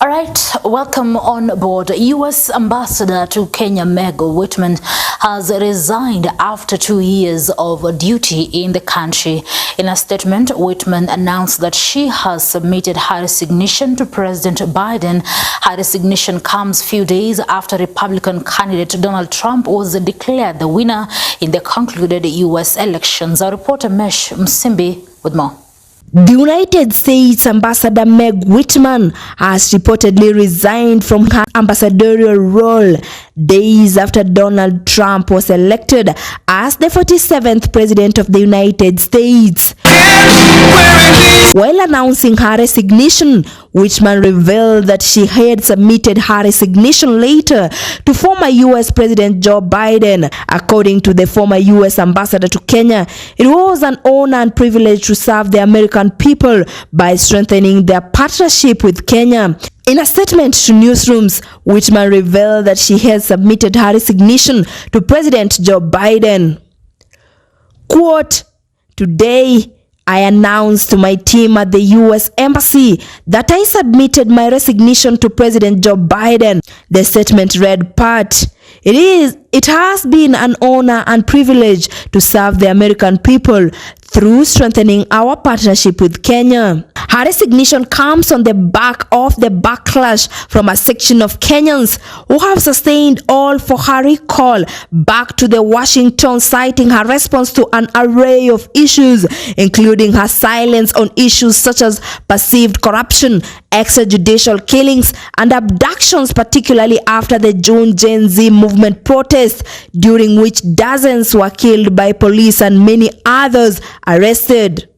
All right, welcome on board. U.S. Ambassador to Kenya Meg Whitman has resigned after 2 years of duty in the country. In a statement, Whitman announced that she has submitted her resignation to President Biden. Her resignation comes few days after Republican candidate Donald Trump was declared the winner in the concluded U.S. elections. Our reporter Mesh Msimbi with more. The United States Ambassador Meg Whitman has reportedly resigned from her ambassadorial role days after Donald Trump was elected as the 47th President of the United States. While announcing her resignation, Whitman revealed that she had submitted her resignation later to former U.S. President Joe Biden. According to the former U.S. Ambassador to Kenya, it was an honor and privilege to serve the American people by strengthening their partnership with Kenya. In a statement to newsrooms, Whitman revealed that she had submitted her resignation to President Joe Biden. Quote, "Today, I announced to my team at the U.S. Embassy that I submitted my resignation to President Joe Biden." The statement read part, It has been an honor and privilege to serve the American people through strengthening our partnership with Kenya." Her resignation comes on the back of the backlash from a section of Kenyans who have sustained all for her recall back to the Washington, citing her response to an array of issues, including her silence on issues such as perceived corruption, extrajudicial killings, and abductions, particularly after the June Gen Z movement protests, during which dozens were killed by police and many others arrested.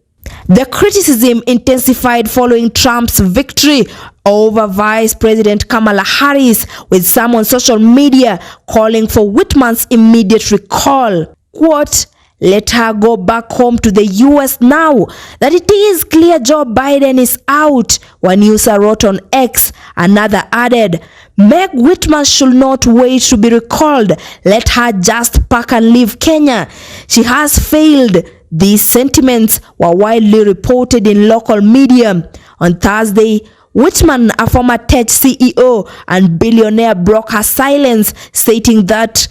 The criticism intensified following Trump's victory over Vice President Kamala Harris, with some on social media calling for Whitman's immediate recall. Quote, "Let her go back home to the U.S. now that it is clear Joe Biden is out," one user wrote on X. Another added, "Meg Whitman should not wait to be recalled. Let her just pack and leave Kenya. She has failed." These sentiments were widely reported in local media. On Thursday, Whitman, a former tech CEO and billionaire, broke her silence, stating that,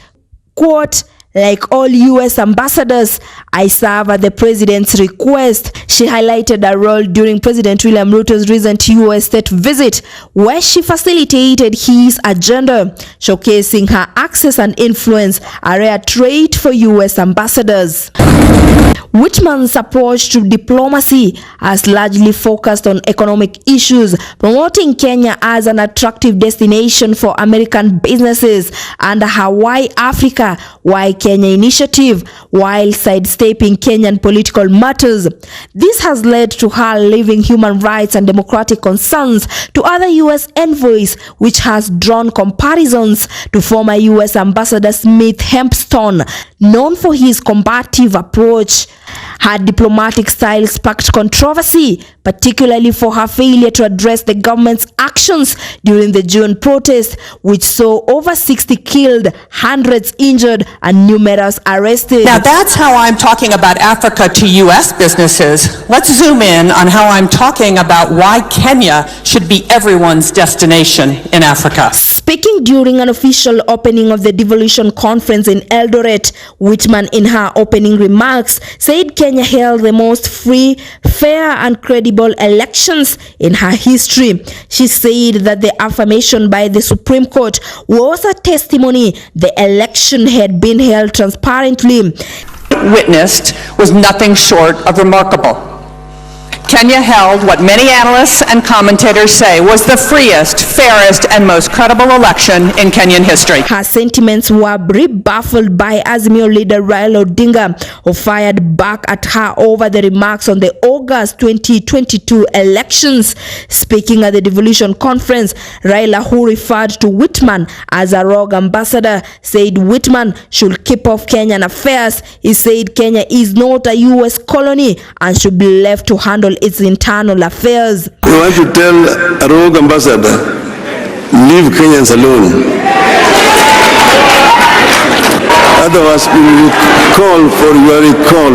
quote, "Like all U.S. ambassadors, I serve at the president's request." She highlighted her role during President William Ruto's recent U.S. state visit, where she facilitated his agenda, showcasing her access and influence, a rare trait for U.S. ambassadors. Whitman's approach to diplomacy has largely focused on economic issues, promoting Kenya as an attractive destination for American businesses under her Why Africa, Why Kenya initiative, while sidestepping Kenyan political matters. This has led to her leaving human rights and democratic concerns to other U.S. envoys, which has drawn comparisons to former U.S. Ambassador Smith Hempston, known for his combative approach. Her diplomatic style sparked controversy, particularly for her failure to address the government's actions during the June protest, which saw over 60 killed, hundreds injured, and numerous arrested. Now that's how I'm talking about Africa to U.S. businesses. Let's zoom in on how I'm talking about why Kenya should be everyone's destination in Africa. Speaking during an official opening of the devolution conference in Eldoret, Whitman, in her opening remarks, said Kenya held the most free, fair, and credible elections in her history. She said that the affirmation by the Supreme Court was a testimony the election had been held transparently. Witnessed was nothing short of remarkable. Kenya held what many analysts and commentators say was the freest, fairest, and most credible election in Kenyan history. Her sentiments were rebuffed by Azimio leader Raila Odinga, who fired back at her over the remarks on the August 2022 elections. Speaking at the devolution conference, Raila, who referred to Whitman as a rogue ambassador, said Whitman should keep off Kenyan affairs. He said Kenya is not a U.S. colony and should be left to handle its internal affairs. We want to tell a rogue ambassador, leave Kenyans alone. Otherwise, we will call for your recall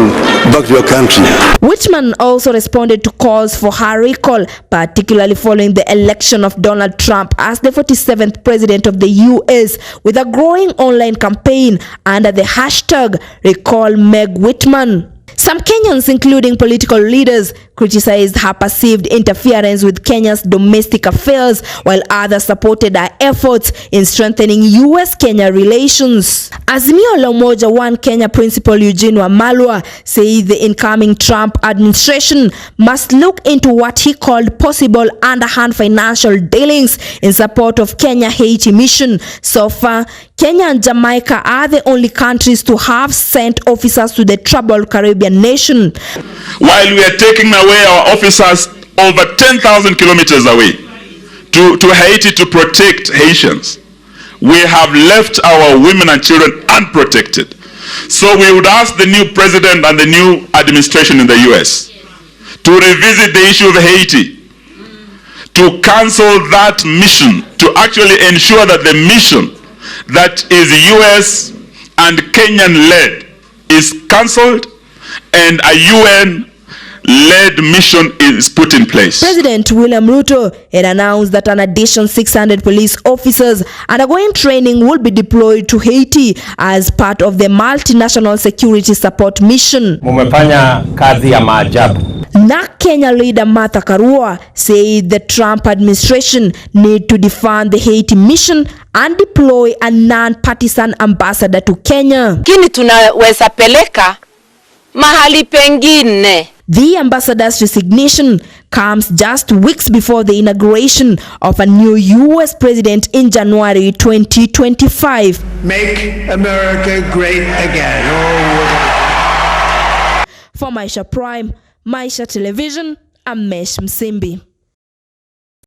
back to your country. Whitman also responded to calls for her recall, particularly following the election of Donald Trump as the 47th president of the US, with a growing online campaign under the hashtag Recall Meg Whitman. Some Kenyans, including political leaders, criticized her perceived interference with Kenya's domestic affairs, while others supported her efforts in strengthening US-Kenya relations. Azimio la Umoja One Kenya principal Eugene Wamalwa said the incoming Trump administration must look into what he called possible underhand financial dealings in support of Kenya Haiti mission. So far, Kenya and Jamaica are the only countries to have sent officers to the troubled Caribbean nation. While we are taking away our officers over 10,000 kilometers away to Haiti to protect Haitians, we have left our women and children unprotected. So we would ask the new president and the new administration in the US to revisit the issue of Haiti, to cancel that mission, to actually ensure that the mission that is US and Kenyan led is cancelled and a UN-led mission is put in place. President William Ruto had announced that an additional 600 police officers undergoing training will be deployed to Haiti as part of the multinational security support mission. Mumefanya kazi ya maajabu. Na Kenya leader Martha Karua said the Trump administration need to defund the Haiti mission and deploy a non-partisan ambassador to Kenya. Kini tunaweza peleka mahali pengine. The ambassador's resignation comes just weeks before the inauguration of a new US president in January 2025. Make America great again. For Maisha Prime, Maisha Television, I'm Mesh Msimbi.